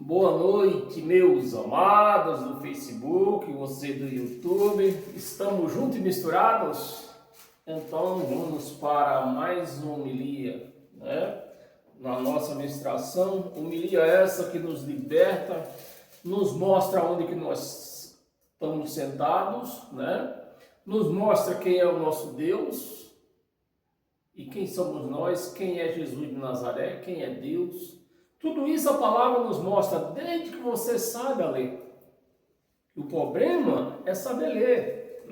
Boa noite, meus amados do Facebook, você do YouTube. Estamos juntos e misturados? Então vamos para mais uma homilia, na nossa ministração. Homilia essa que nos liberta, nos mostra onde que nós estamos sentados, nos mostra quem é o nosso Deus e quem somos nós, quem é Jesus de Nazaré, quem é Deus. Tudo isso a palavra nos mostra desde que você saiba ler. O problema é saber ler,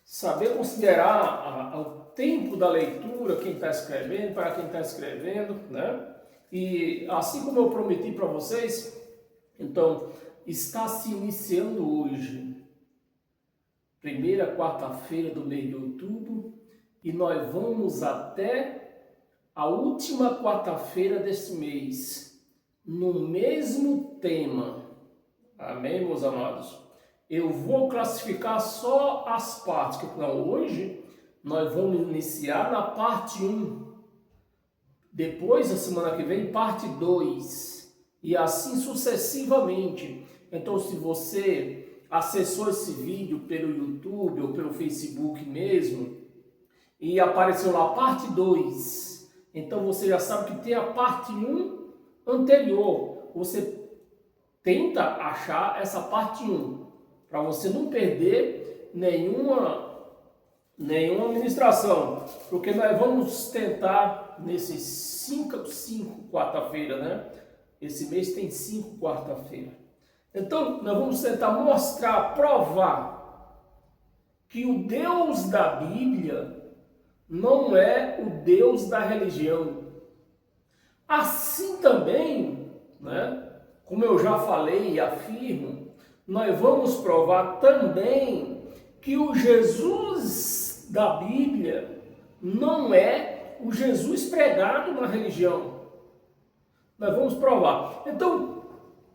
Saber considerar o tempo da leitura, quem está escrevendo, para quem está escrevendo, E assim como eu prometi para vocês, então, está se iniciando hoje, primeira quarta-feira do mês de outubro, e nós vamos até a última quarta-feira desse mês, no mesmo tema. Amém, meus amados? Eu vou classificar só as partes, que não, hoje nós vamos iniciar na parte 1. Depois, a semana que vem, parte 2. E assim sucessivamente. Então, se você acessou esse vídeo pelo YouTube ou pelo Facebook mesmo, e apareceu lá parte 2, então você já sabe que tem a parte 1 anterior. Você tenta achar essa parte 1, para você não perder nenhuma ministração. Porque nós vamos tentar nesses 5 quarta-feira, Esse mês tem 5 quarta-feira. Então nós vamos tentar mostrar, provar que o Deus da Bíblia não é o Deus da religião. Assim também, como eu já falei e afirmo, nós vamos provar também que o Jesus da Bíblia não é o Jesus pregado na religião. Nós vamos provar. Então,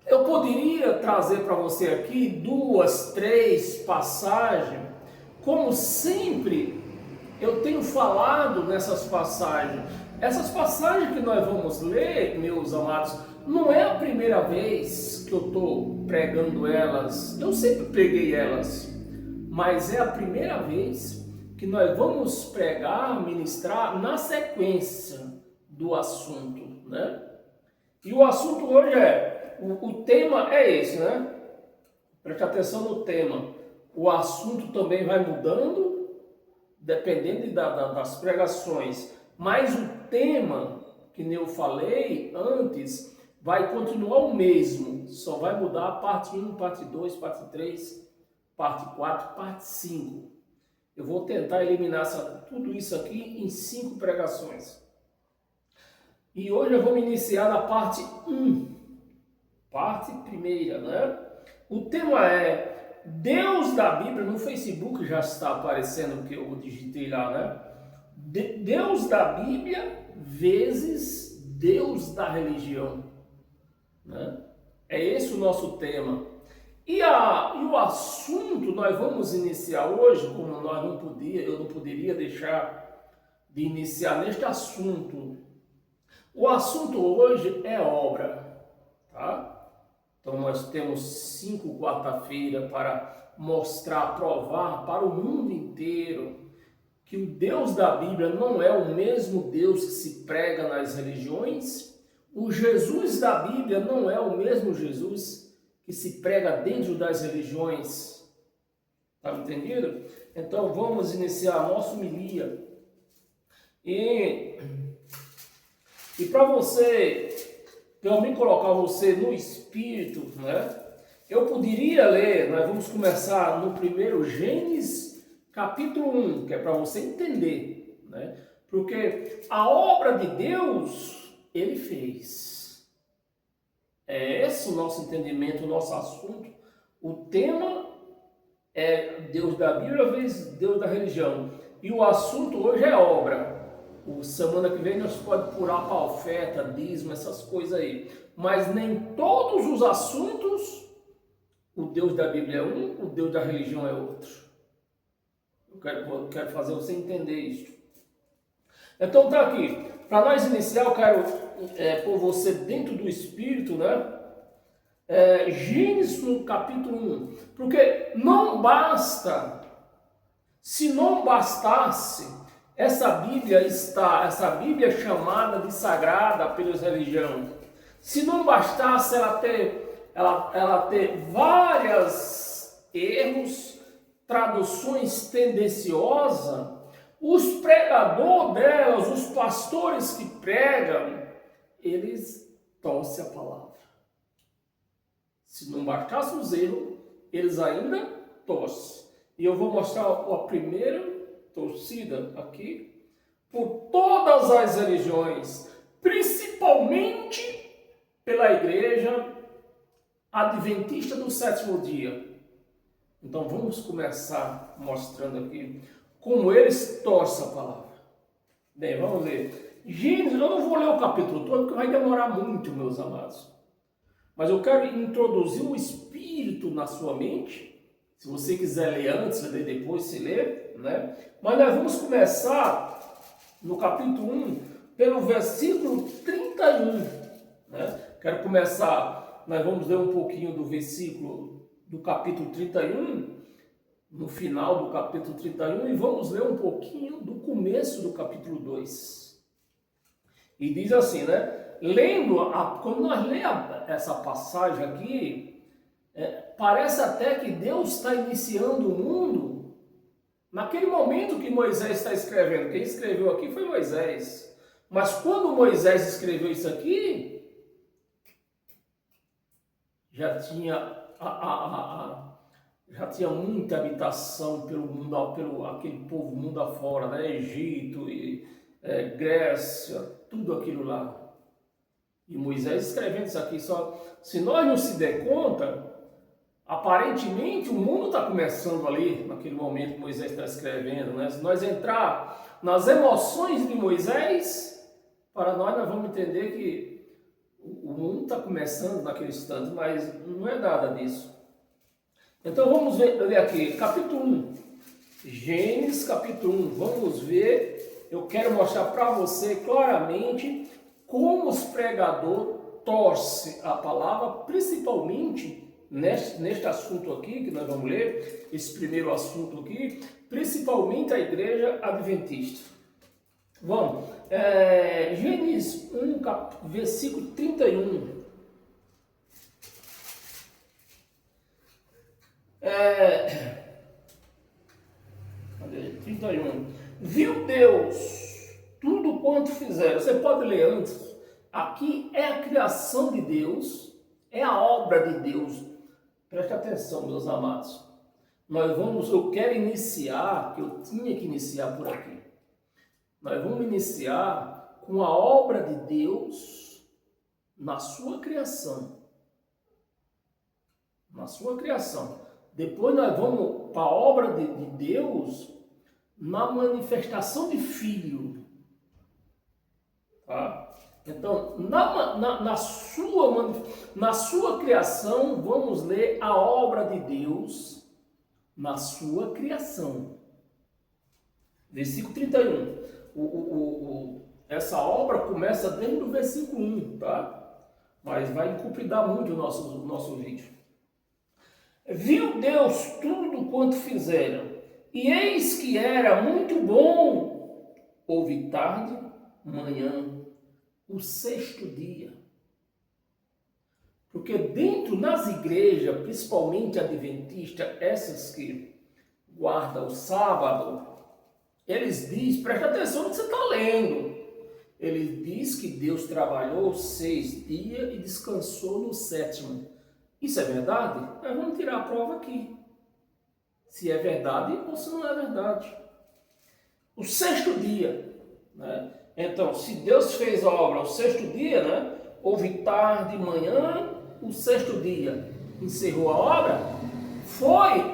eu poderia trazer para você aqui 2, 3 passagens, como sempre eu tenho falado nessas passagens. Essas passagens que nós vamos ler, meus amados, não é a primeira vez que eu estou pregando elas. Eu sempre preguei elas, mas é a primeira vez que nós vamos pregar, ministrar na sequência do assunto, E o assunto hoje o tema é esse, Preste atenção no tema. O assunto também vai mudando, dependendo das pregações, mas o tema, que nem eu falei antes, vai continuar o mesmo, só vai mudar a parte 1, parte 2, parte 3, parte 4, parte 5. Eu vou tentar eliminar tudo isso aqui em 5 pregações. E hoje eu vou iniciar na parte 1, parte primeira, O tema é Deus da Bíblia. No Facebook já está aparecendo o que eu digitei lá, Deus da Bíblia vezes Deus da religião, É esse o nosso tema. E o assunto nós vamos iniciar hoje, como eu não poderia deixar de iniciar neste assunto. O assunto hoje é obra, Então nós temos 5 quarta-feira para mostrar, provar para o mundo inteiro que o Deus da Bíblia não é o mesmo Deus que se prega nas religiões. O Jesus da Bíblia não é o mesmo Jesus que se prega dentro das religiões. Está entendido? Então vamos iniciar a nossa homilia. E para você, para mim colocar você no espírito, eu poderia ler, nós vamos começar no primeiro Gênesis, capítulo 1, que é para você entender, Porque a obra de Deus, Ele fez. É esse o nosso entendimento, o nosso assunto. O tema é Deus da Bíblia vezes Deus da religião. E o assunto hoje é obra. Semana que vem nós podemos pular para oferta, dízimo, essas coisas aí. Mas nem todos os assuntos, o Deus da Bíblia é um, o Deus da religião é outro. Eu quero fazer você entender isso. Então tá aqui. para nós iniciar, eu quero pôr você dentro do Espírito, né? Gênesis no capítulo 1. Porque não basta, se não bastasse, essa Bíblia chamada de sagrada pelos religiões, se não bastasse ela ter vários erros, traduções tendenciosas, os pregadores delas, os pastores que pregam, eles torcem a palavra. Se não bastasse os erros, eles ainda torcem. E eu vou mostrar a primeira torcida aqui, por todas as religiões, principalmente pela igreja adventista do sétimo dia. Então vamos começar mostrando aqui como eles torcem a palavra. Bem, vamos ler. Gênesis, eu não vou ler o capítulo todo, porque vai demorar muito, meus amados. Mas eu quero introduzir o Espírito na sua mente. Se você quiser ler antes, ler depois, se ler, né? Mas nós vamos começar no capítulo 1, pelo versículo 31. Né? Quero começar, nós vamos ler um pouquinho do versículo do capítulo 31, no final do capítulo 31, e vamos ler um pouquinho do começo do capítulo 2. E diz assim, né? Quando nós lemos essa passagem aqui, parece até que Deus está iniciando o mundo naquele momento que Moisés está escrevendo. Quem escreveu aqui foi Moisés. Mas quando Moisés escreveu isso aqui, já tinha muita habitação pelo mundo, pelo aquele povo mundo afora, né? Egito, Grécia, tudo aquilo lá. E Moisés escrevendo isso aqui, só se nós não se der conta, aparentemente o mundo está começando ali, naquele momento que Moisés está escrevendo, né? Se nós entrar nas emoções de Moisés, para nós vamos entender que o mundo está começando naquele instante, mas não é nada disso. Então vamos ler aqui, capítulo 1, Gênesis capítulo 1, vamos ver, eu quero mostrar para você claramente como os pregadores torcem a palavra, principalmente neste assunto aqui, que nós vamos ler, esse primeiro assunto aqui, principalmente a igreja adventista. Vamos, Gênesis 1, versículo 31. 31. Viu Deus tudo quanto fizeram. Você pode ler antes. Aqui é a criação de Deus, é a obra de Deus. Preste atenção, meus amados. Eu quero iniciar, que eu tinha que iniciar por aqui. Nós vamos iniciar com a obra de Deus na sua criação. Na sua criação. Depois nós vamos para a obra de Deus na manifestação de Filho. Tá? Então, na sua criação, vamos ler a obra de Deus na sua criação. Versículo 31. Essa obra começa desde o versículo 1, tá? Mas vai encupidar muito o nosso vídeo. Viu Deus tudo quanto fizeram, e eis que era muito bom. Houve tarde, manhã, o sexto dia. Porque dentro nas igrejas, principalmente adventistas, essas que guardam o sábado, eles dizem, presta atenção no que você está lendo. Ele diz que Deus trabalhou 6 dias e descansou no 7º. Isso é verdade? Nós vamos tirar a prova aqui. Se é verdade ou se não é verdade. O 6º dia, né? Então, se Deus fez a obra ao 6º dia, né? Houve tarde, manhã, o 6º dia. Encerrou a obra?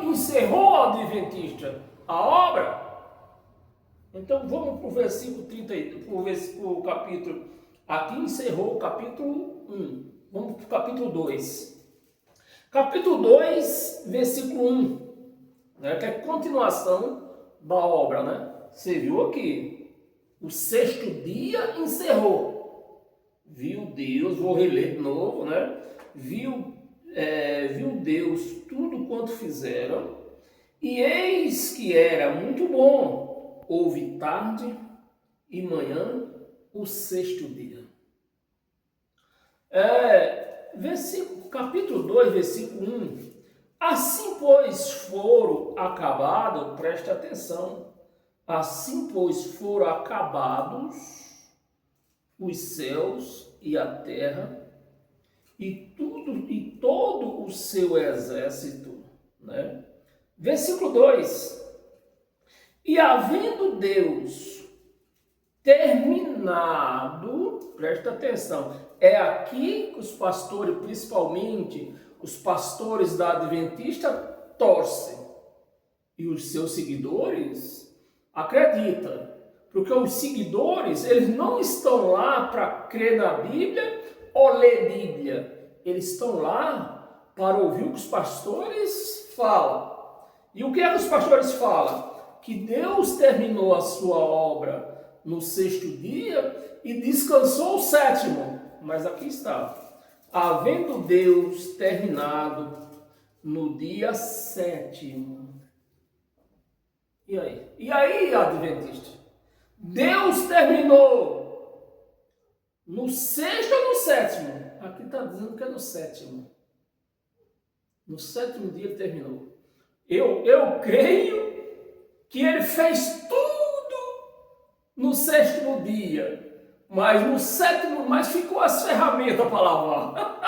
Encerrou a adventista a obra. Então, vamos para o versículo 30, para o capítulo. Aqui encerrou o capítulo 1. Vamos para o capítulo 2. Capítulo 2, versículo 1. Né? Que é a continuação da obra, né? Você viu aqui. O sexto dia encerrou. Viu Deus, vou reler de novo, né? Viu Deus tudo quanto fizeram, e eis que era muito bom. Houve tarde e manhã, o sexto dia. Capítulo 2, versículo 1. Assim, pois, foram acabados, preste atenção, assim, pois, foram acabados os céus e a terra e todo o seu exército, né? Versículo 2. E havendo Deus terminado, presta atenção, é aqui que os pastores, principalmente os pastores da Adventista, torcem. E os seus seguidores acreditam. Porque os seguidores, eles não estão lá para crer na Bíblia ou ler Bíblia. Eles estão lá para ouvir o que os pastores falam. E o que é que os pastores falam? Que Deus terminou a sua obra no sexto dia e descansou o sétimo. Mas aqui está. Havendo Deus terminado no dia sétimo. E aí? E aí, Adventista? Deus terminou no sexto ou no sétimo? Aqui está dizendo que é no sétimo. No sétimo dia ele terminou. Eu creio que ele fez tudo no sexto dia. Mas no sétimo, ficou as ferramentas para lavar.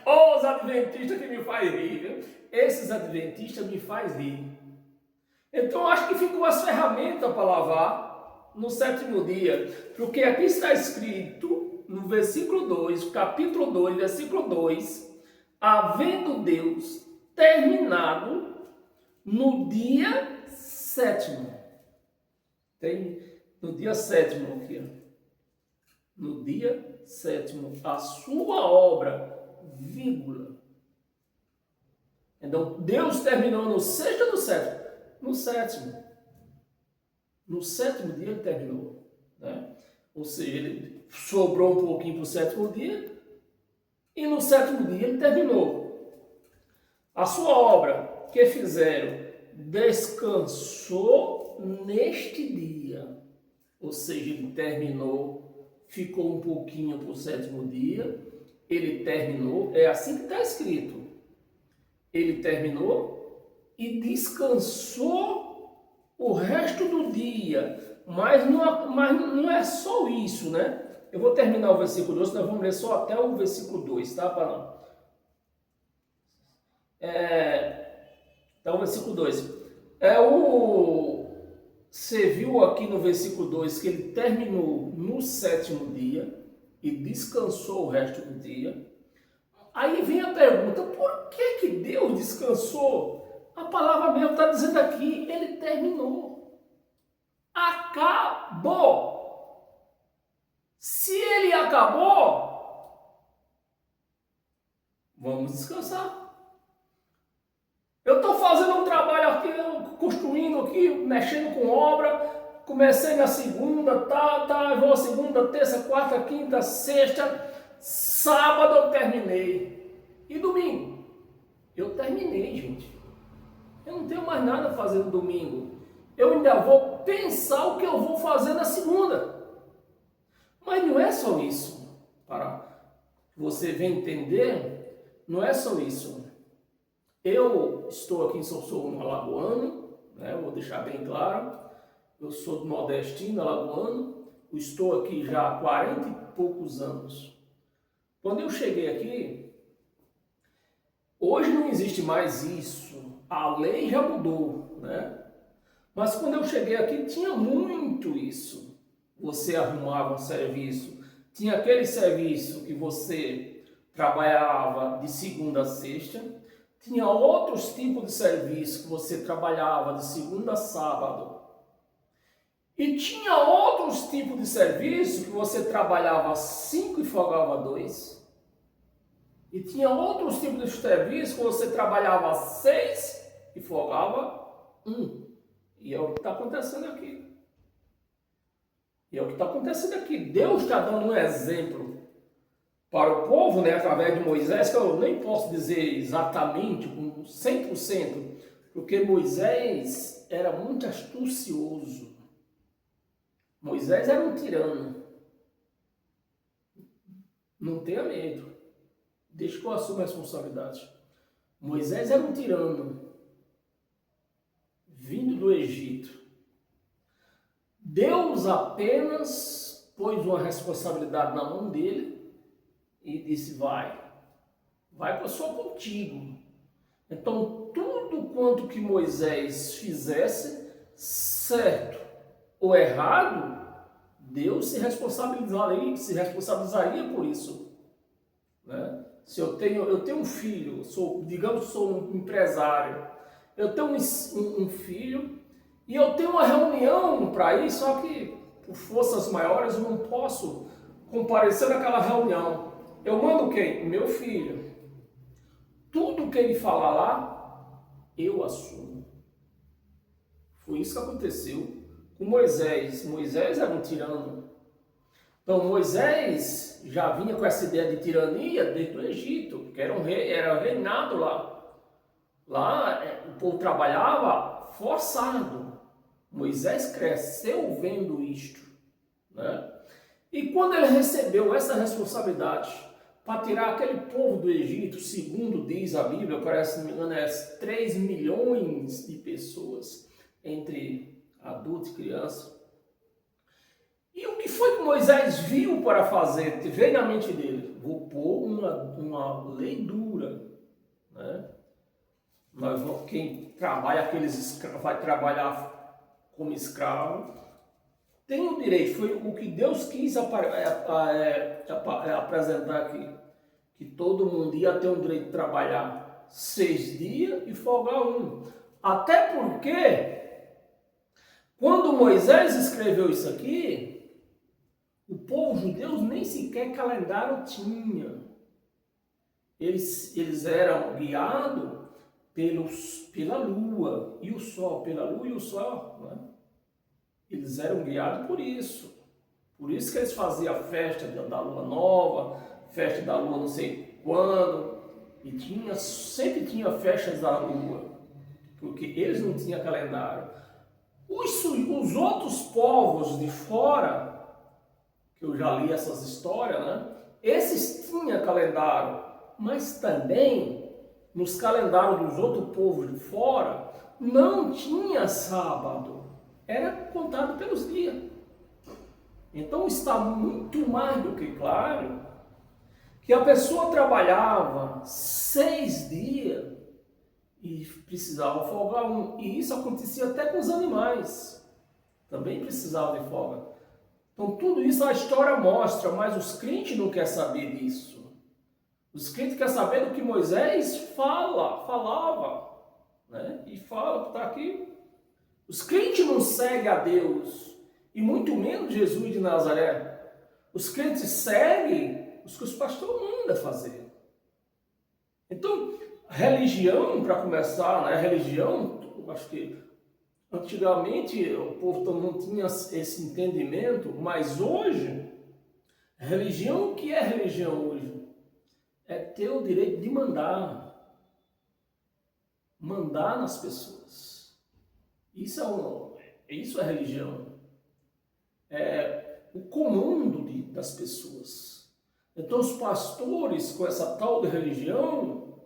Os adventistas que me fazem rir, viu? Esses adventistas me fazem rir. Então acho que ficou as ferramentas para lavar no sétimo dia. Porque aqui está escrito no versículo 2, capítulo 2, versículo 2, havendo Deus terminado no dia sétimo. Tem no dia sétimo aqui, ó. No dia sétimo, a sua obra, vírgula. Então, Deus terminou no sexto ou no sétimo? No sétimo. No sétimo dia ele terminou. Né? Ou seja, ele sobrou um pouquinho para o sétimo dia e no sétimo dia ele terminou. A sua obra que fizeram descansou neste dia. Ou seja, ele terminou. Ficou um pouquinho para o sétimo dia, ele terminou, é assim que está escrito. Ele terminou e descansou o resto do dia. Mas não é só isso, né? Eu vou terminar o versículo 2, nós vamos ler só até o versículo 2, tá? Então, o versículo 2. Você viu aqui no versículo 2 que ele terminou no sétimo dia e descansou o resto do dia. Aí vem a pergunta, por que Deus descansou? A palavra mesmo está dizendo aqui, ele terminou. Acabou. Se ele acabou, vamos descansar. Eu estou fazendo um trabalho aqui, construindo aqui, mexendo com obra, comecei na segunda, vou a segunda, terça, quarta, quinta, sexta, sábado eu terminei. E domingo? Eu terminei, gente. Eu não tenho mais nada a fazer no domingo. Eu ainda vou pensar o que eu vou fazer na segunda. Mas não é só isso. Para você ver entender, não é só isso. Eu estou aqui em São Paulo, alagoano, né? Vou deixar bem claro. Eu sou do nordestino, alagoano. Estou aqui já há 40 e poucos anos. Quando eu cheguei aqui, hoje não existe mais isso. A lei já mudou, né? Mas quando eu cheguei aqui, tinha muito isso. Você arrumava um serviço. Tinha aquele serviço que você trabalhava de segunda a sexta. Tinha outros tipos de serviço que você trabalhava de segunda a sábado. E tinha outros tipos de serviço que você trabalhava 5 e folgava 2. E tinha outros tipos de serviço que você trabalhava 6 e folgava 1. E é o que está acontecendo aqui. E é o que está acontecendo aqui. Deus está dando um exemplo para o povo, né, através de Moisés, que eu nem posso dizer exatamente, com 100%, porque Moisés era muito astucioso. Moisés era um tirano. Não tenha medo. Deixa que eu assuma a responsabilidade. Moisés era um tirano, vindo do Egito. Deus apenas pôs uma responsabilidade na mão dele e disse, vai que eu sou contigo. Então, tudo quanto que Moisés fizesse, certo ou errado, Deus se responsabilizaria por isso, né? Se eu tenho um filho, digamos que sou um empresário, eu tenho um filho e eu tenho uma reunião para ir, só que por forças maiores eu não posso comparecer naquela reunião. Eu mando quem? Meu filho. Tudo que ele falar lá, eu assumo. Foi isso que aconteceu com Moisés. Moisés era um tirano. Então Moisés já vinha com essa ideia de tirania desde o Egito, porque era um rei, era reinado lá. Lá o povo trabalhava forçado. Moisés cresceu vendo isto, né? E quando ele recebeu essa responsabilidade para tirar aquele povo do Egito, segundo diz a Bíblia, parece, se não me engano, 3 milhões de pessoas, entre adulto e criança. E o que foi que Moisés viu para fazer? Veio na mente dele, vou pôr uma lei dura, né? Quem trabalha, vai trabalhar como escravo, tem o direito, foi o que Deus quis apresentar aqui, que todo mundo ia ter o direito de trabalhar 6 dias e folgar 1. Até porque, quando Moisés escreveu isso aqui, o povo judeu nem sequer calendário tinha. Eles eram guiados pela lua e o sol, né? Eles eram guiados por isso. Por isso que eles faziam a festa da lua nova, festa da lua não sei quando, e sempre tinha festas da lua, porque eles não tinham calendário. Os outros povos de fora, que eu já li essas histórias, né? Esses tinham calendário, mas também nos calendários dos outros povos de fora não tinha sábado, era contado pelos dias. Então está muito mais do que claro que a pessoa trabalhava 6 dias e precisava folgar 1. E isso acontecia até com os animais, também precisavam de folga. Então tudo isso a história mostra, mas os crentes não querem saber disso. Os crentes querem saber do que Moisés falava, né? E fala, está aqui. Os crentes não seguem a Deus, e muito menos Jesus de Nazaré. Os crentes seguem os que os pastores mandam fazer. Então, religião, para começar, né? Religião, acho que antigamente o povo não tinha esse entendimento, mas hoje, religião, o que é religião hoje? É ter o direito de mandar nas pessoas. Isso é religião. É o comando das pessoas. Então os pastores, com essa tal de religião,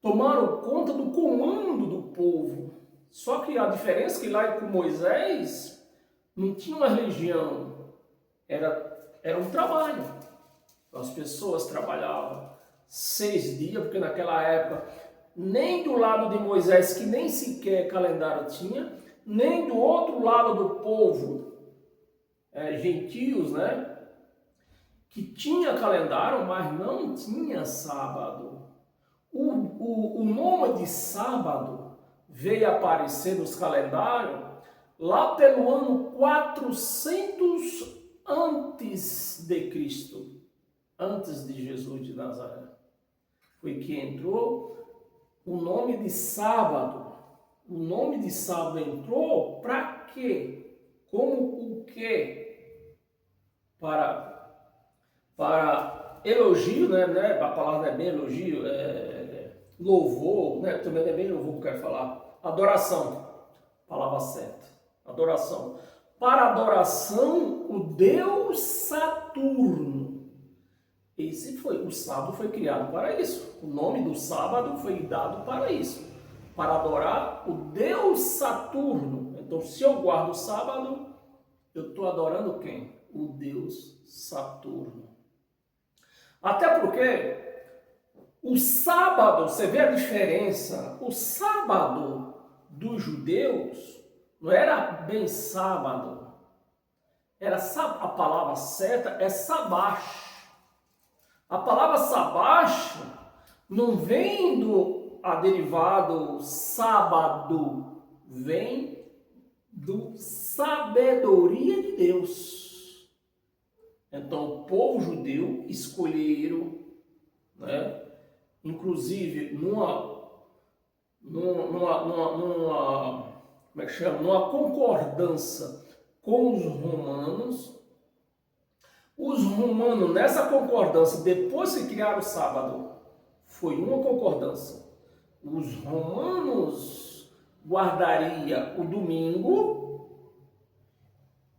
tomaram conta do comando do povo. Só que a diferença é que lá com Moisés não tinha uma religião, era um trabalho. As pessoas trabalhavam 6 dias, porque naquela época, nem do lado de Moisés, que nem sequer calendário tinha, nem do outro lado do povo, gentios, né? Que tinha calendário, mas não tinha sábado. O nome de sábado veio aparecer nos calendários lá pelo ano 400 antes de Cristo, antes de Jesus de Nazaré. Foi que entrou o nome de sábado. O nome de sábado entrou para quê? Como o quê? que para elogio, né? A palavra não é bem elogio, louvor, né? Também não é bem louvor que eu quero falar. Adoração, palavra certa. Adoração. Para adoração, o Deus Saturno. O sábado foi criado para isso. O nome do sábado foi dado para isso. Para adorar o Deus Saturno. Então, se eu guardo o sábado, eu estou adorando quem? O Deus Saturno. Até porque o sábado, você vê a diferença, o sábado dos judeus não era bem sábado, a palavra certa é sabash. A palavra sabash não vem do derivado sábado, vem do sabedoria de Deus. Então o povo judeu escolheram, né, inclusive numa concordância com os romanos. Os romanos, nessa concordância, depois que criaram o sábado, foi uma concordância. Os romanos guardariam o domingo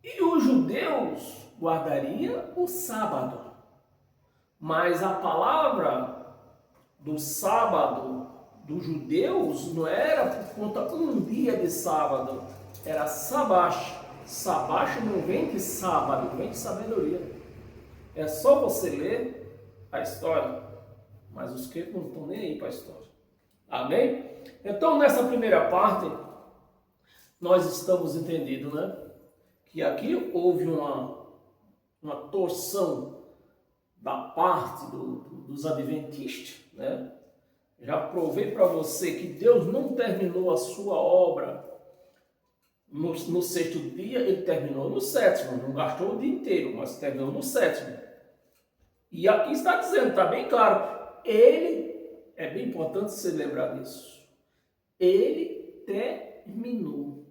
e os judeus guardariam o sábado. Mas a palavra do sábado dos judeus não era por conta um dia de sábado, era sabash. Sabash não vem de sábado, vem de sabedoria. É só você ler a história, mas os crentes não estão nem aí para a história. Amém? Então, nessa primeira parte, nós estamos entendendo, né? Que aqui houve uma torção da parte dos adventistas, né? Já provei para você que Deus não terminou a sua obra no sexto dia, ele terminou no sétimo. Não gastou o dia inteiro, mas terminou no sétimo. E aqui está dizendo, está bem claro, é bem importante você lembrar disso. Ele terminou.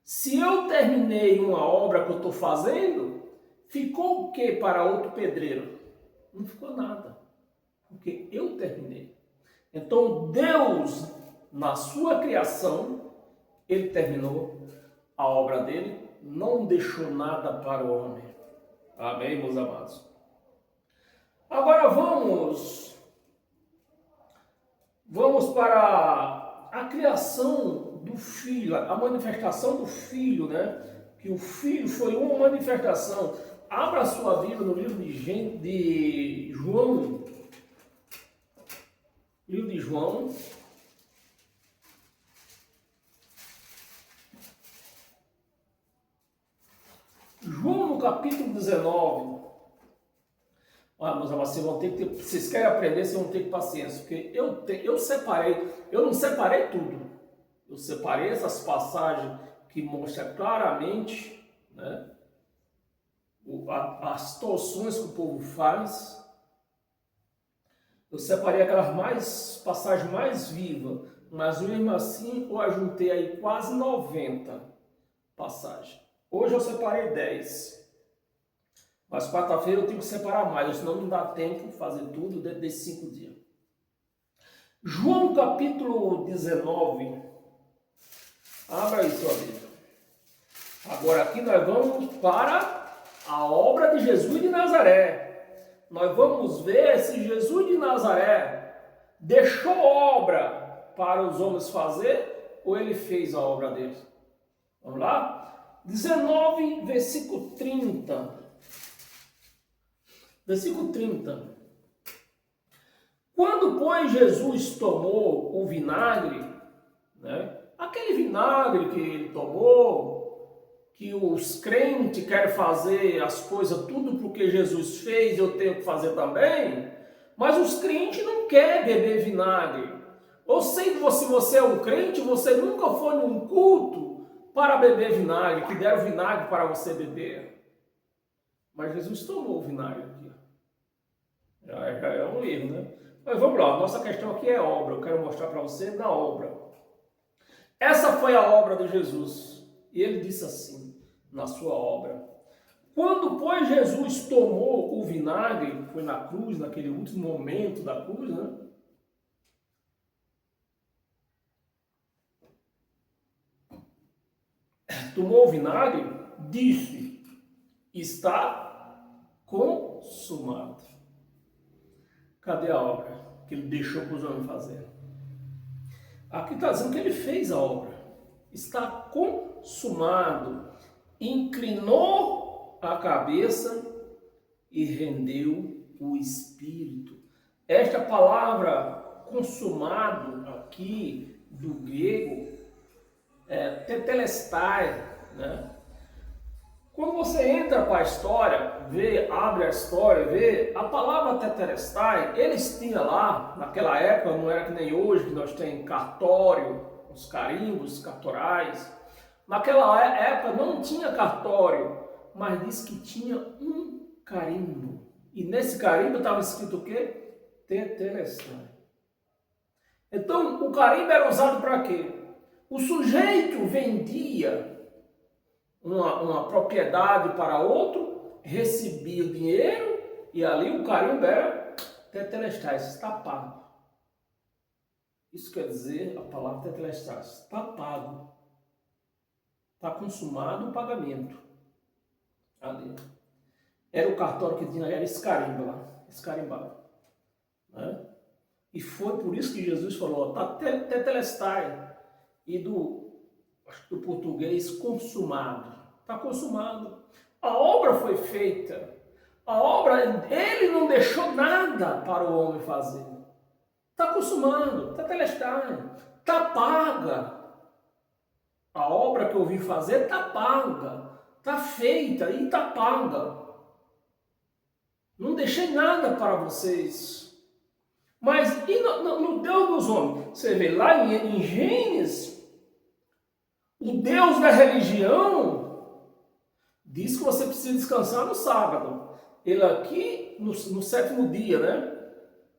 Se eu terminei uma obra que eu estou fazendo, ficou o que para outro pedreiro? Não ficou nada, porque eu terminei. Então Deus, na sua criação, ele terminou a obra dele, não deixou nada para o homem. Amém, meus amados? Agora vamos para a criação do Filho, a manifestação do Filho, né? Que o Filho foi uma manifestação. Abra a sua Bíblia no livro de João. Livro de João. João no capítulo 19. Olha, meus amados, vocês querem aprender, vocês vão ter paciência, porque eu não separei tudo. Eu separei essas passagens que mostram claramente, né, as torções que o povo faz. Eu separei aquelas passagens mais vivas, mas mesmo assim eu ajuntei aí quase 90 passagens. Hoje eu separei 10. Mas quarta-feira eu tenho que separar mais, senão não dá tempo de fazer tudo dentro desses 5 dias. João capítulo 19. Abra aí sua Bíblia. Agora aqui nós vamos para a obra de Jesus de Nazaré. Nós vamos ver se Jesus de Nazaré deixou obra para os homens fazer ou ele fez a obra dele. Vamos lá? 19, versículo 30. Versículo 30. Quando, pois, Jesus tomou o vinagre, né, aquele vinagre que ele tomou, que os crentes querem fazer as coisas tudo porque Jesus fez, eu tenho que fazer também, mas os crentes não querem beber vinagre. Ou seja, se você é um crente, você nunca foi num culto para beber vinagre, que deram vinagre para você beber. Mas Jesus tomou o vinagre aqui. Já é um erro, né? Mas vamos lá, nossa questão aqui é obra. Eu quero mostrar para você na obra. Essa foi a obra de Jesus. E ele disse assim, na sua obra: Quando, pois, Jesus tomou o vinagre, foi na cruz, naquele último momento da cruz, né? Tomou o vinagre, disse, está consumado. Cadê a obra que ele deixou para os homens fazer? Aqui está dizendo que ele fez a obra. Está consumado. Inclinou a cabeça e rendeu o espírito. Esta palavra consumado aqui do grego é tetelestai, né? Quando você entra para a história, abre a história, vê a palavra tetelestai, eles tinham lá, naquela época, não era que nem hoje, que nós temos cartório, os carimbos cartorais. Naquela época não tinha cartório, mas diz que tinha um carimbo. E nesse carimbo estava escrito o quê? Tetelestai. Então, o carimbo era usado para quê? O sujeito vendia uma propriedade para outro, recebia o dinheiro e ali o carimbo era tetelestai, está pago. Isso quer dizer a palavra tetelestai, está pago. Está consumado o pagamento. Ali. Era o cartório que tinha, era esse carimbo lá, esse carimbado. Né? E foi por isso que Jesus falou, está tetelestai. E do português, consumado. Está consumado. A obra foi feita. A obra, ele não deixou nada para o homem fazer. Está consumado, tetelestai, está paga. A obra que eu vim fazer está paga, está feita e está paga. Não deixei nada para vocês. Mas e no Deus dos homens? Você vê lá em Gênesis, o Deus da religião diz que você precisa descansar no sábado. Ele aqui no sétimo dia, né?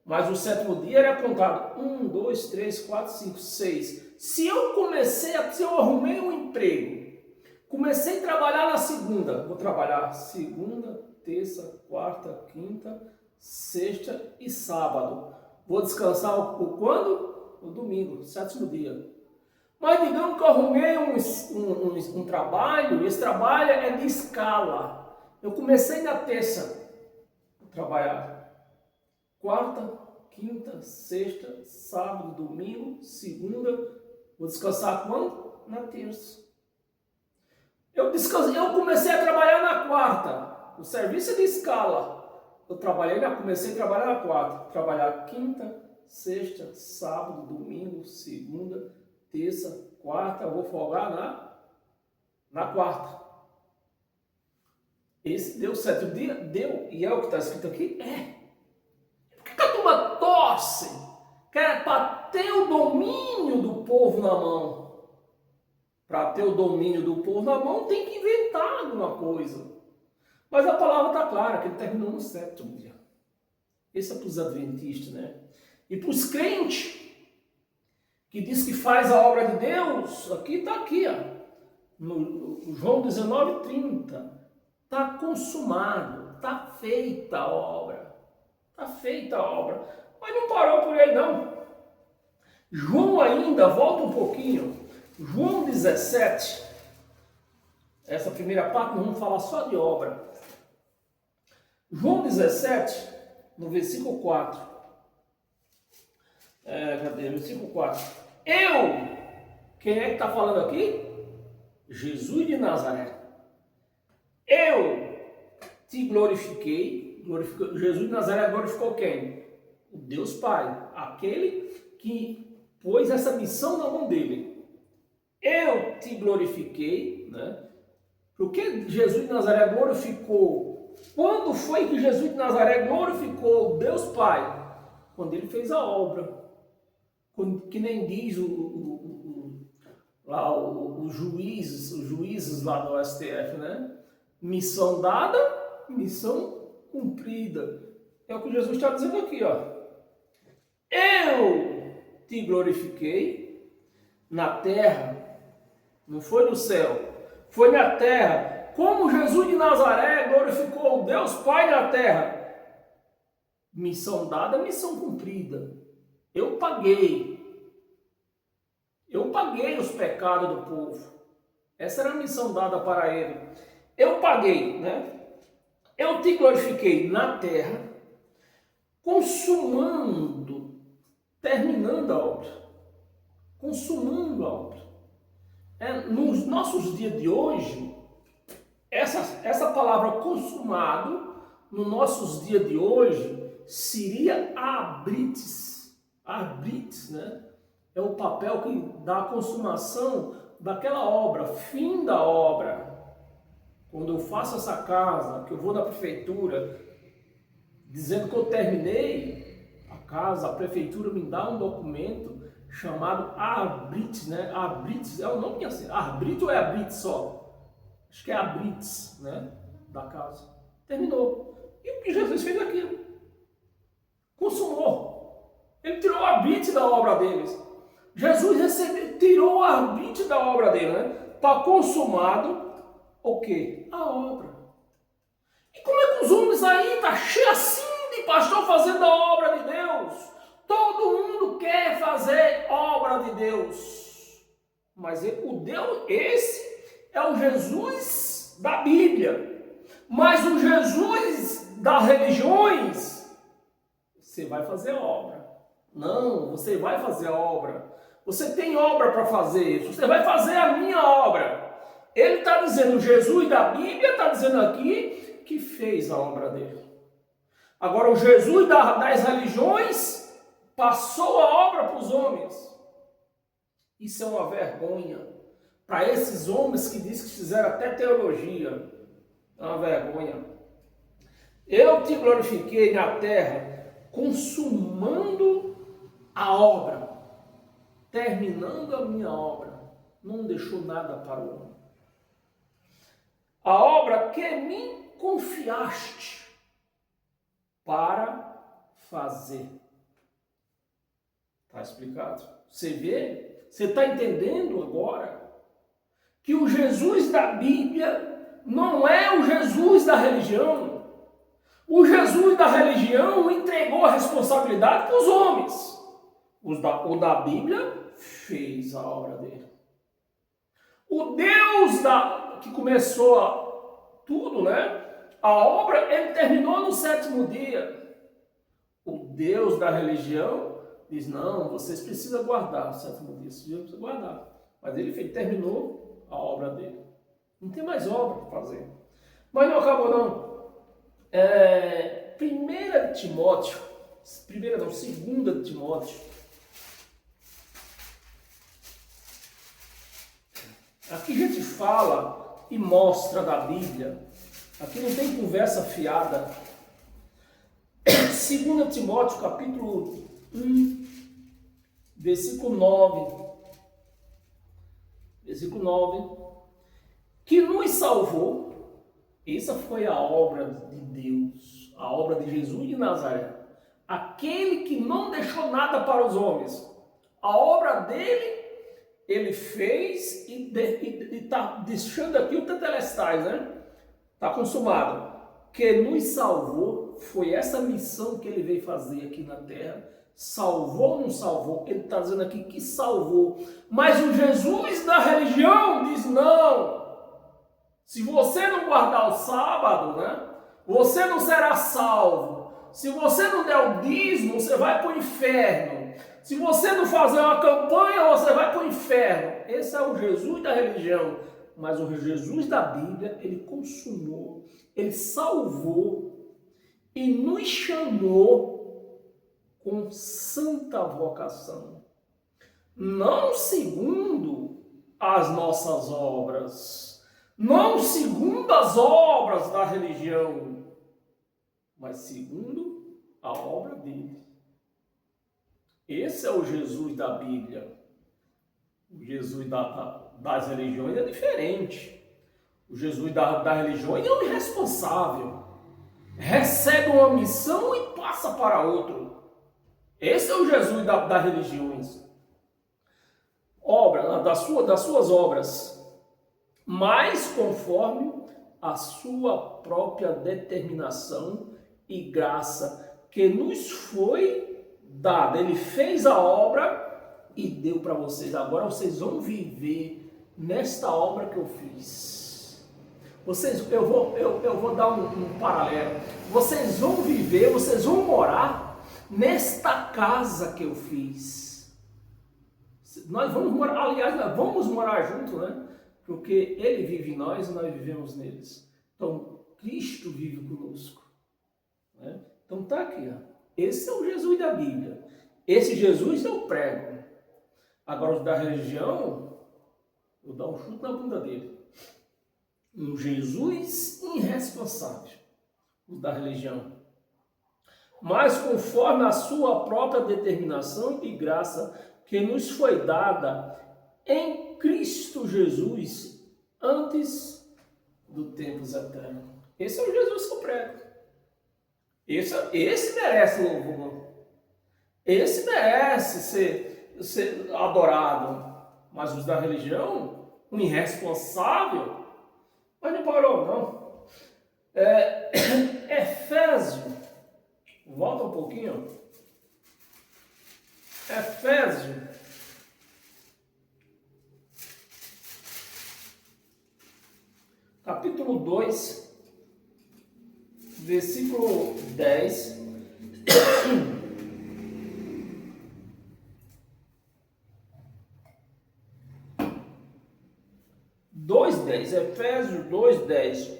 Mas o sétimo dia era contado 1, 2, 3, 4, 5, 6. Se eu arrumei um emprego, comecei a trabalhar na segunda, vou trabalhar segunda, terça, quarta, quinta, sexta e sábado. Vou descansar o quando? O domingo, sétimo dia. Mas digamos que eu arrumei um trabalho, esse trabalho é de escala. Eu comecei na terça a trabalhar. Quarta, quinta, sexta, sábado, domingo, segunda. Vou descansar quando? Na terça. Eu comecei a trabalhar na quarta. O serviço é de escala. Comecei a trabalhar na quarta. Trabalhar quinta, sexta, sábado, domingo, segunda, terça, quarta. Eu vou folgar na quarta. Esse deu 7 dias? Deu. E é o que está escrito aqui? É. Por que a turma torce? Que é para ter o domínio do povo na mão. Para ter o domínio do povo na mão, tem que inventar alguma coisa. Mas a palavra está clara, que ele terminou no sétimo dia. Esse é para os adventistas, né? E para os crentes, que diz que faz a obra de Deus, está aqui, ó, no João 19:30. Está consumado, está feita a obra. Está feita a obra. Mas não parou por aí, não. João ainda, volta um pouquinho. João 17. Essa primeira parte nós vamos falar só de obra. João 17, no versículo 4. Cadê? Versículo 4. Quem é que está falando aqui? Jesus de Nazaré. Eu te glorifiquei. Jesus de Nazaré glorificou quem? O Deus Pai. Aquele que pôs essa missão na mão dele. Eu te glorifiquei, né? Porque Jesus de Nazaré glorificou. Quando foi que Jesus de Nazaré glorificou o Deus Pai? Quando ele fez a obra. Que nem diz os juízes lá do STF, né? Missão dada, missão cumprida. É o que Jesus está dizendo aqui, ó. Eu te glorifiquei na terra, não foi no céu, foi na terra, como Jesus de Nazaré glorificou o Deus Pai na terra. Missão dada, missão cumprida. Eu paguei os pecados do povo. Essa era a missão dada para ele. Eu paguei, né? Eu te glorifiquei na terra, consumando, terminando a obra. Consumando a obra. Nos nossos dias de hoje, essa palavra consumado, nos nossos dias de hoje, seria abrites. Abrites, né? É o papel que dá a consumação daquela obra, fim da obra. Quando eu faço essa casa, que eu vou na prefeitura, dizendo que eu terminei a casa, a prefeitura me dá um documento chamado Arbrites, né? Arbrites é o nome assim. Arbrite ou é Arbrites só? Acho que é Arbrites, né? Da casa. Terminou. E o que Jesus fez aquilo? Consumou. Ele tirou o arbrite da obra deles. Jesus tirou o arbrite da obra dele, né? Está consumado o quê? A obra. E como é que os homens aí estão cheios assim de pastor fazendo a obra de Deus? Todo mundo quer fazer obra de Deus. Mas esse é o Jesus da Bíblia. Mas o Jesus das religiões, você vai fazer a obra. Não, você vai fazer a obra. Você tem obra para fazer. Você vai fazer a minha obra. Ele está dizendo, Jesus da Bíblia está dizendo aqui que fez a obra dele. Agora o Jesus das religiões passou a obra para os homens. Isso é uma vergonha. Para esses homens que dizem que fizeram até teologia. É uma vergonha. Eu te glorifiquei na terra, consumando a obra. Terminando a minha obra. Não deixou nada para o homem. A obra que me confiaste para fazer. Está explicado? Você vê? Você está entendendo agora que o Jesus da Bíblia não é o Jesus da religião. O Jesus da religião entregou a responsabilidade para os homens. O da Bíblia fez a obra dele. O Deus que começou tudo, né? A obra, ele terminou no 7º dia. O Deus da religião diz, não, vocês precisam guardar o 7º dia. Vocês precisam guardar. Mas ele terminou a obra dele. Não tem mais obra para fazer. Mas não acabou, não. 2 Timóteo. Aqui a gente fala e mostra da Bíblia. Aqui não tem conversa fiada. 2 Timóteo, capítulo 1, versículo 9. Versículo 9. Que nos salvou. Essa foi a obra de Deus. A obra de Jesus de Nazaré. Aquele que não deixou nada para os homens. A obra dele, ele fez e está deixando aqui o tetelestai, né? Está consumado. Que nos salvou, foi essa missão que ele veio fazer aqui na terra. Salvou ou não salvou? Ele está dizendo aqui que salvou. Mas o Jesus da religião diz não. Se você não guardar o sábado, né? Você não será salvo. Se você não der o dízimo, você vai para o inferno. Se você não fazer uma campanha, você vai para o inferno. Esse é o Jesus da religião. Mas o Jesus da Bíblia, ele consumou, ele salvou e nos chamou com santa vocação. Não segundo as nossas obras, não segundo as obras da religião, mas segundo a obra dele. Esse é o Jesus da Bíblia. O Jesus das religiões é diferente. O Jesus da religião é um irresponsável. Recebe uma missão e passa para outro. Esse é o Jesus das religiões. Obra, das suas obras. Mas conforme a sua própria determinação e graça que nos foi dada. Ele fez a obra e deu para vocês. Agora vocês vão viver nesta obra que eu fiz. Eu vou dar um paralelo. Vocês vão viver, vocês vão morar nesta casa que eu fiz. Nós vamos morar, aliás, nós vamos morar junto, né? Porque Ele vive em nós e nós vivemos neles. Então, Cristo vive conosco. Né? Então tá aqui, ó. Esse é o Jesus da Bíblia. Esse Jesus eu prego. Agora, os da religião, eu dou um chute na bunda dele. Um Jesus irresponsável, os da religião. Mas conforme a sua própria determinação e graça que nos foi dada em Cristo Jesus antes do tempos eternos. Esse é o Jesus que eu prego. Esse merece louvor. Esse merece ser adorado. Mas os da religião, um irresponsável, mas não parou, não. Efésio, volta um pouquinho. Efésio, capítulo 2, versículo 10. Efésios 2:10.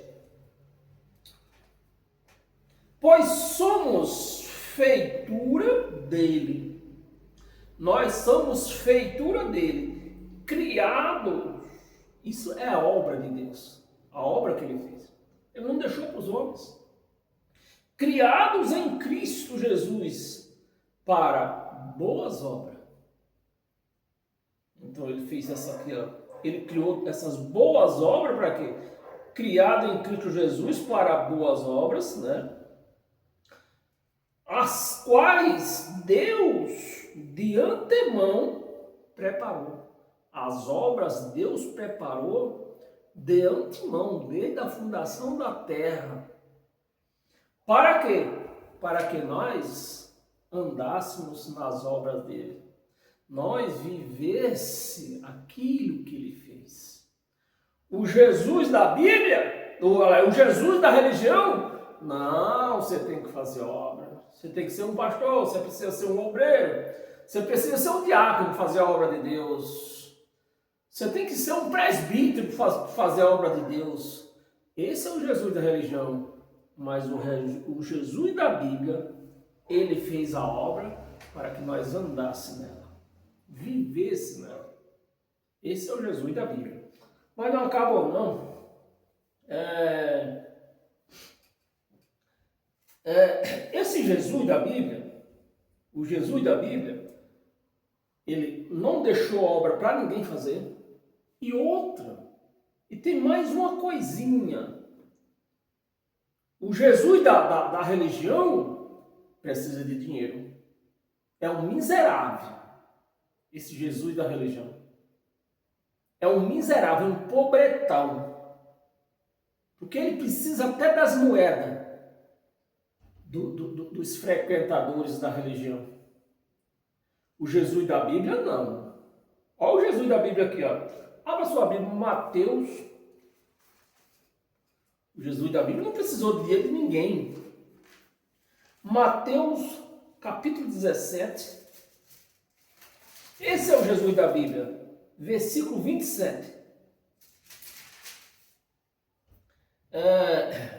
Pois somos feitura dele. Nós somos feitura dele, criado. Isso é a obra de Deus, a obra que ele fez. Ele não deixou para os homens. Criados em Cristo Jesus para boas obras. Então ele fez essa aqui, ó. Ele criou essas boas obras para quê? Criado em Cristo Jesus para boas obras, né? As quais Deus de antemão preparou. As obras Deus preparou de antemão, desde a fundação da terra. Para quê? Para que nós andássemos nas obras dele. Nós vivesse aquilo que ele fez. O Jesus da Bíblia, o Jesus da religião, não, você tem que fazer obra. Você tem que ser um pastor, você precisa ser um obreiro, você precisa ser um diácono para fazer a obra de Deus. Você tem que ser um presbítero para fazer a obra de Deus. Esse é o Jesus da religião. Mas o Jesus da Bíblia, ele fez a obra para que nós andássemos nela, vivesse nela. Esse é o Jesus da Bíblia. Mas não acabou, não. Esse Jesus da Bíblia, o Jesus da Bíblia, ele não deixou a obra para ninguém fazer. E outra, e tem mais uma coisinha. O Jesus da religião precisa de dinheiro. É um miserável. Esse Jesus da religião. É um miserável, um pobretão. Porque ele precisa até das moedas dos frequentadores da religião. O Jesus da Bíblia, não. Olha o Jesus da Bíblia aqui, ó. Abra sua Bíblia, Mateus. O Jesus da Bíblia não precisou de dinheiro de ninguém. Mateus, capítulo 17. Esse é o Jesus da Bíblia. Versículo 27.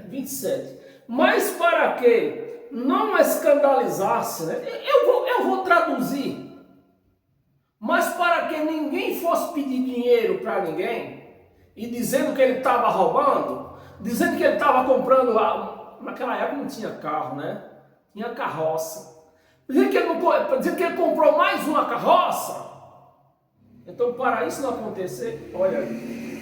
27. Mas para que não escandalizasse, né? Eu vou traduzir. Mas para que ninguém fosse pedir dinheiro para ninguém, e dizendo que ele estava roubando, dizendo que ele estava comprando, naquela época não tinha carro, né? Tinha carroça. Dizendo que ele comprou mais uma carroça. Então, para isso não acontecer, olha,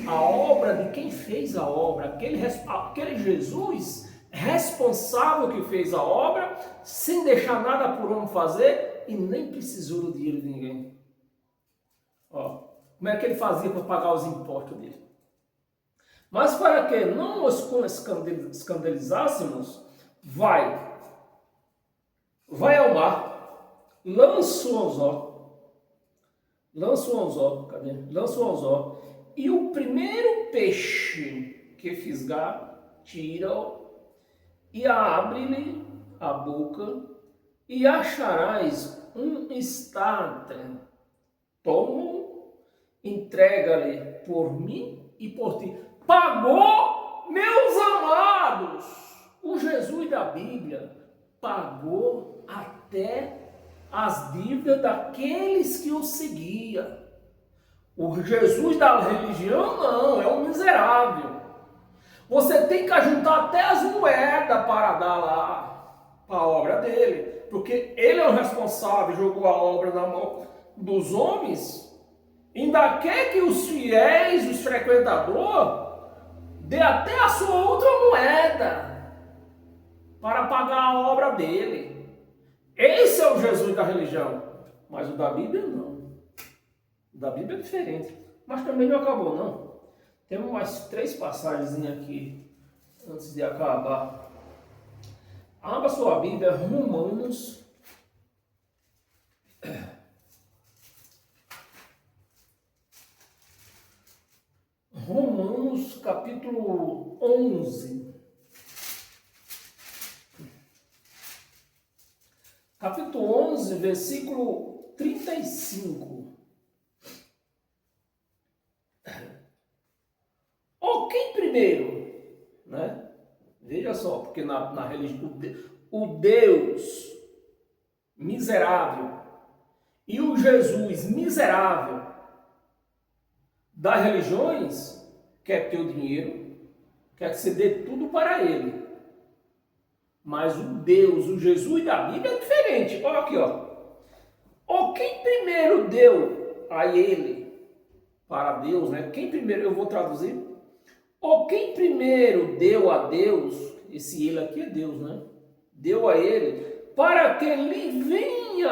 a obra de quem fez a obra, aquele Jesus responsável que fez a obra, sem deixar nada por homem fazer, e nem precisou do dinheiro de ninguém. Ó, como é que ele fazia para pagar os impostos dele? Mas para que não nos escandalizássemos, vai ao mar, lança o anzol, cadê? Lança o anzol, e o primeiro peixe que fisgar, tira-o, e abre-lhe a boca, e acharás um estáter. Toma-o, entrega-lhe por mim e por ti. Pagou, meus amados! O Jesus da Bíblia pagou até as dívidas daqueles que o seguiam. O Jesus da religião não, é um miserável. Você tem que ajuntar até as moedas para dar lá para a obra dele, porque ele é o responsável, jogou a obra na mão dos homens, ainda quer que os fiéis, os frequentadores, dê até a sua outra moeda para pagar a obra dele. Esse é o Jesus da religião, mas o da Bíblia não. O da Bíblia é diferente, mas também não acabou não. Temos mais 3 passagens aqui antes de acabar. Abra sua Bíblia, Romanos capítulo 11. Capítulo 11, versículo 35. Ou quem primeiro, né? Veja só, porque na religião, o Deus miserável e o Jesus miserável das religiões quer ter o dinheiro, quer que você dê tudo para ele. Mas o Deus, o Jesus da Bíblia é diferente. Olha aqui, ó. Ou quem primeiro deu a ele, para Deus, né? Quem primeiro, eu vou traduzir. Ou quem primeiro deu a Deus, esse ele aqui é Deus, né? Deu a ele, para que ele venha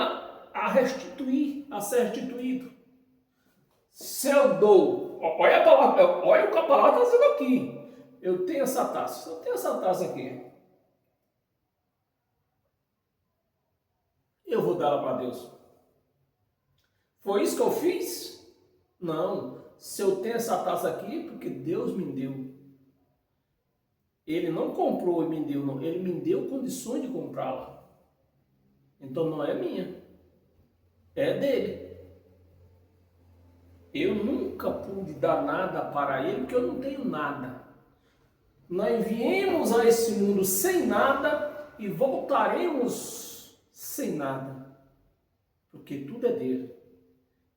a restituir, a ser restituído. Se eu dou, olha a palavra, olha o que a palavra está dizendo aqui. Eu tenho essa taça, aqui. Eu vou dar ela para Deus. Foi isso que eu fiz? Não. Se eu tenho essa taça aqui, porque Deus me deu. Ele não comprou e me deu, não. Ele me deu condições de comprá-la. Então não é minha. É dele. Eu nunca pude dar nada para ele, porque eu não tenho nada. Nós viemos a esse mundo sem nada e voltaremos sem nada. Porque tudo é dele.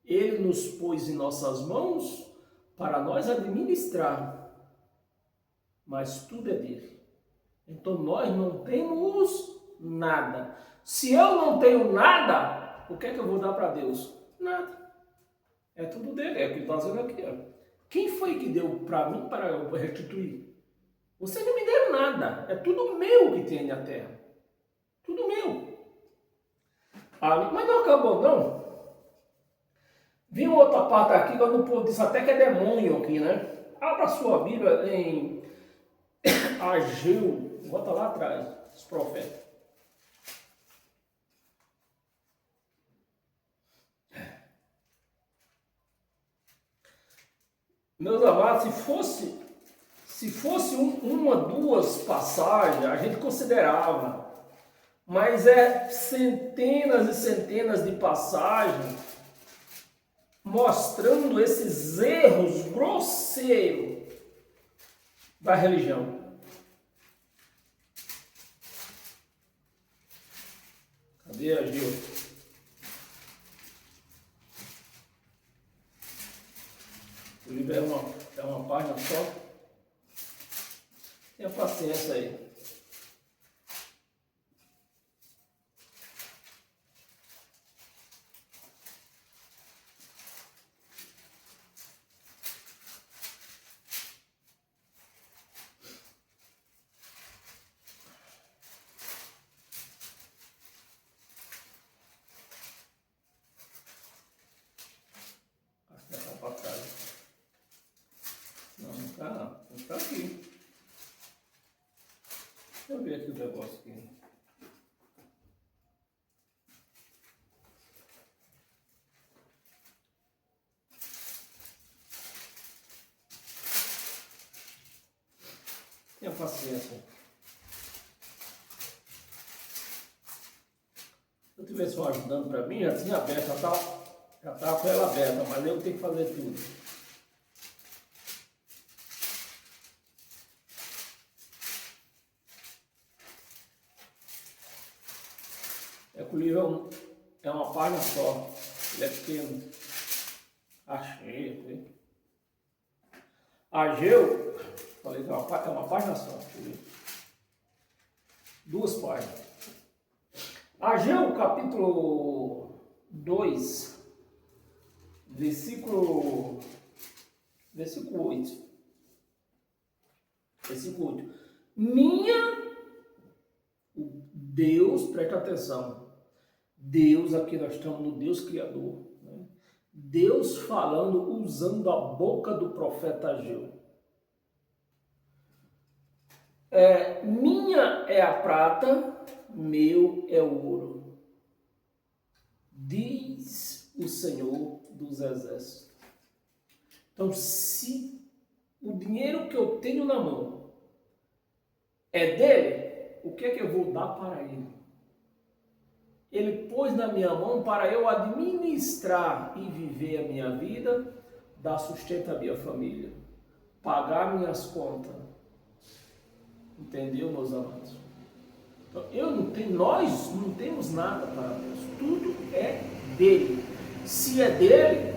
Ele nos pôs em nossas mãos para nós administrar, mas tudo é dele. Então nós não temos nada. Se eu não tenho nada, o que é que eu vou dar para Deus? Nada. É tudo dele, é o que ele está dizendo aqui. Ó. Quem foi que deu para mim para eu restituir? Vocês não me deram nada. É tudo meu que tem na terra. Tudo meu. Mas não acabou não. Vi outra parte aqui, eu não pude, isso até que é demônio aqui, né? Abra a sua Bíblia em Ageu, bota lá atrás, os profetas. Meus amados, se fosse uma, 2 passagens, a gente considerava, mas é centenas e centenas de passagens mostrando esses erros grosseiros da religião. Cadê a Gil? O livro é uma página só. Tenha paciência aí. Não tá Deixa eu ver aqui o negócio aqui. Tenha paciência. Se eu tivesse um ajudando para mim, já tinha aberto, já estava com ela aberta, mas eu tenho que fazer tudo. É que o livro é uma página só, ele é pequeno. Achei. Ageu, falei que é uma página só. Duas páginas. Ageu, capítulo 2, versículo 8. Versículo 8. Deus, presta atenção. Deus, aqui nós estamos no Deus Criador. Né? Deus falando, usando a boca do profeta Ageu. Minha é a prata, meu é o ouro, diz o Senhor dos Exércitos. Então, se o dinheiro que eu tenho na mão é dele, o que é que eu vou dar para ele? Ele pôs na minha mão para eu administrar e viver a minha vida, dar sustento à minha família, pagar minhas contas. Entendeu, meus amados? Então, nós não temos nada para Deus. Tudo é dele. Se é dele,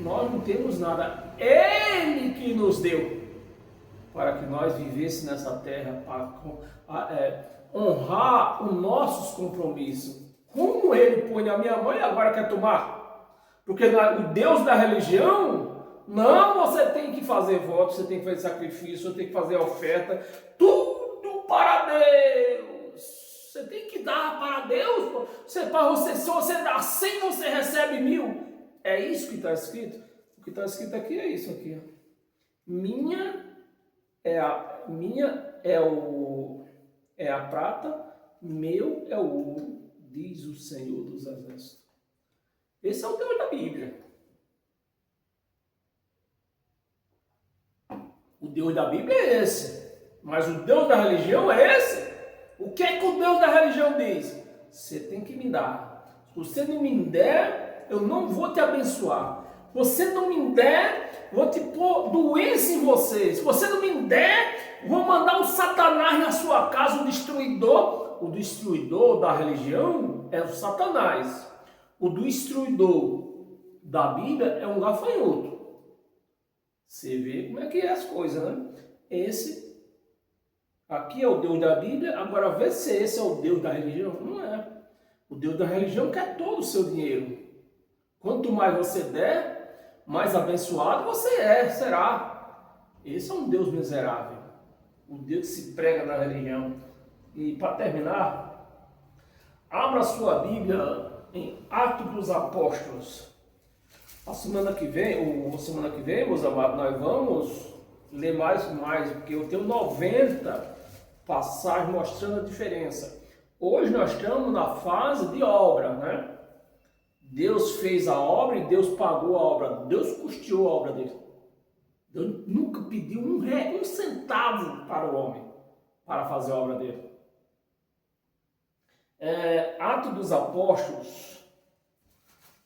nós não temos nada. Ele que nos deu para que nós vivêssemos nessa terra, para honrar os nossos compromissos. Como ele põe na minha mão e agora quer tomar? Porque o Deus da religião, não, você tem que fazer voto, você tem que fazer sacrifício, você tem que fazer oferta, tudo para Deus. Você tem que dar para Deus. Se você dá 100, você recebe 1000. É isso que está escrito? O que está escrito aqui é isso aqui. Minha é a prata, meu é o ouro, diz o Senhor dos Exércitos. Esse é o Deus da Bíblia. O Deus da Bíblia é esse. Mas o Deus da religião é esse. O que é que o Deus da religião diz? Você tem que me dar. Se você não me der, eu não vou te abençoar. Se você não me der, vou te pôr doença em você. Se você não me der, vou mandar o Satanás na sua casa, o destruidor. O destruidor da religião é o Satanás. O destruidor da Bíblia é um gafanhoto. Você vê como é que é as coisas, né? Esse aqui é o Deus da Bíblia, agora vê se esse é o Deus da religião. Não é. O Deus da religião quer todo o seu dinheiro. Quanto mais você der, mais abençoado você será. Esse é um Deus miserável. O Deus que se prega na religião. E para terminar, abra sua Bíblia em Atos dos Apóstolos. A semana que vem, meus amados, nós vamos ler mais, porque eu tenho 90 passagens mostrando a diferença. Hoje nós estamos na fase de obra, né? Deus fez a obra e Deus pagou a obra. Deus custeou a obra dele. Deus nunca pediu um centavo para o homem para fazer a obra dele. Atos dos Apóstolos,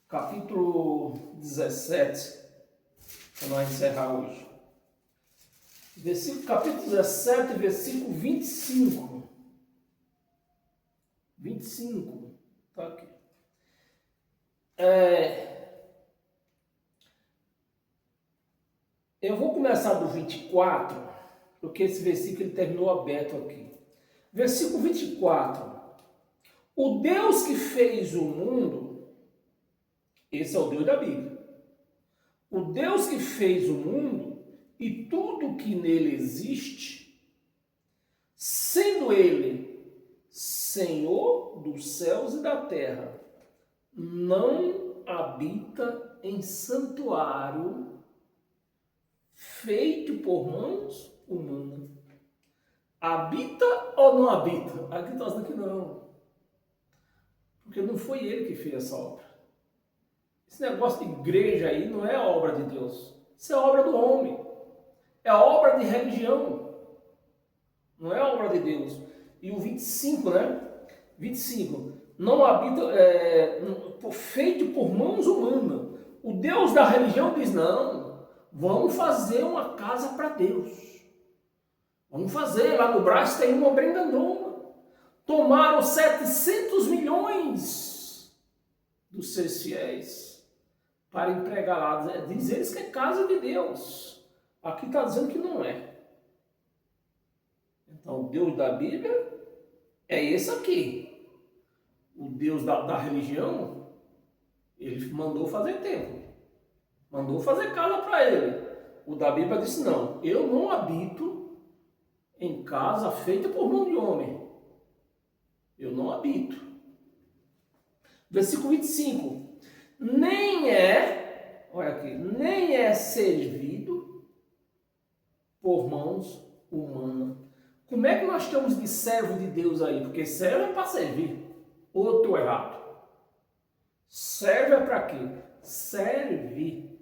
capítulo 17, para nós encerrar hoje. Capítulo 17, versículo 25. 25, está aqui. Eu vou começar do 24, porque esse versículo ele terminou aberto aqui. Versículo 24. O Deus que fez o mundo, esse é o Deus da Bíblia. O Deus que fez o mundo e tudo que nele existe, sendo ele Senhor dos céus e da terra, não habita em santuário feito por mãos humanas. habita ou não habita? Aqui está dizendo que não. Porque não foi ele que fez essa obra. Esse negócio de igreja aí não é obra de Deus. Isso é obra do homem. É obra de religião. Não é obra de Deus. E o 25, né? 25. Não habita, feito por mãos humanas. O Deus da religião diz, não, vamos fazer uma casa para Deus. Vamos fazer, lá no Brás tem uma bem grandona. Tomaram 700 milhões dos seus fiéis para empregar lá. Diz eles que é casa de Deus. Aqui está dizendo que não é. Então, o Deus da Bíblia é esse aqui. O Deus da religião, ele mandou fazer templo. Mandou fazer casa para ele. O da Bíblia disse, não, eu não habito em casa feita por mão de homem. Eu não habito. Versículo 25. Nem é, olha aqui, nem é servido por mãos humanas. Como é que nós estamos de servo de Deus aí? Porque servo é para servir. Ou estou errado? Servo é para quê? Servir.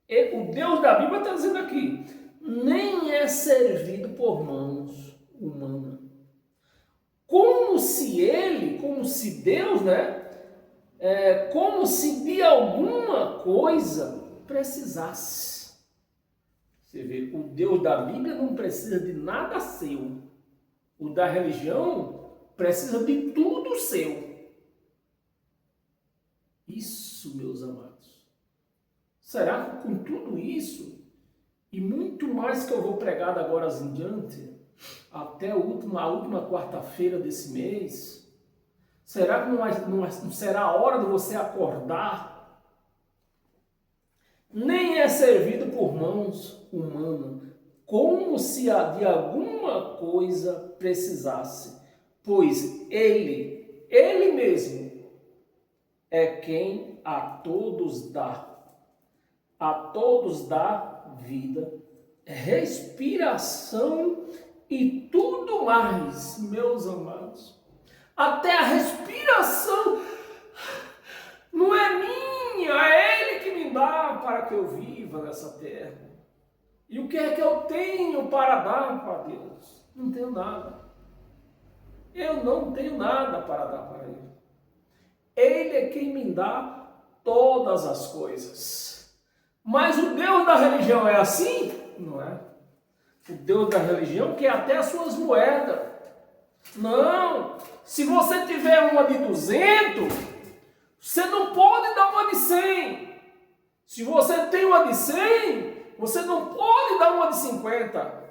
E o Deus da Bíblia está dizendo aqui, nem é servido por mãos humanas. Como se Deus, né? Como se de alguma coisa precisasse. Você vê, o Deus da Bíblia não precisa de nada seu. O da religião precisa de tudo seu. Isso, meus amados. Será que com tudo isso, e muito mais que eu vou pregar de agora em diante, até a última quarta-feira desse mês, será que não será a hora de você acordar? Nem é servido por mãos humanas, como se de alguma coisa precisasse, pois ele mesmo é quem a todos dá vida, respiração e tudo mais, meus amados. Até a respiração não é minha, é Ele que me dá para que eu viva nessa terra. E o que é que eu tenho para dar para Deus? Não tenho nada. Eu não tenho nada para dar para Ele. Ele é quem me dá todas as coisas. Mas o Deus da religião é assim? Não é. O Deus da religião quer até as suas moedas. Não. Se você tiver uma de 200, você não pode dar uma de 100. Se você tem uma de 100, você não pode dar uma de 50.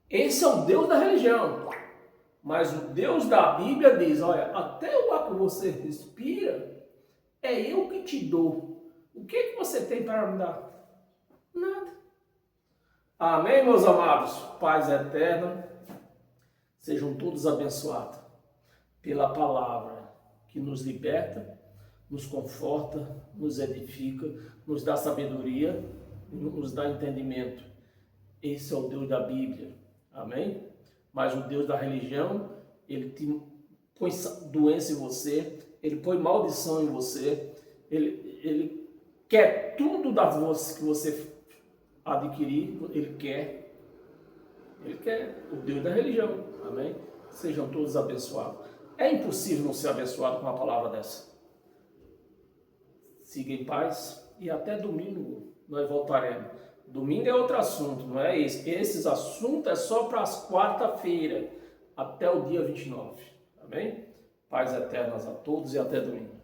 Esse é o Deus da religião. Mas o Deus da Bíblia diz, olha, até o ar que você respira, é eu que te dou. O que você tem para me dar? Nada. Amém, meus amados? Paz eterna. Sejam todos abençoados pela palavra que nos liberta, nos conforta, nos edifica, nos dá sabedoria, nos dá entendimento. Esse é o Deus da Bíblia. Amém? Mas o Deus da religião, ele põe doença em você, ele põe maldição em você, ele quer tudo da voz que você adquirir, ele quer o Deus da religião, amém? Sejam todos abençoados. É impossível não ser abençoado com uma palavra dessa. Siga em paz e até domingo nós voltaremos. Domingo é outro assunto, não é esse. Esses assuntos é só para as quarta-feira, até o dia 29, amém? Paz eternas a todos e até domingo.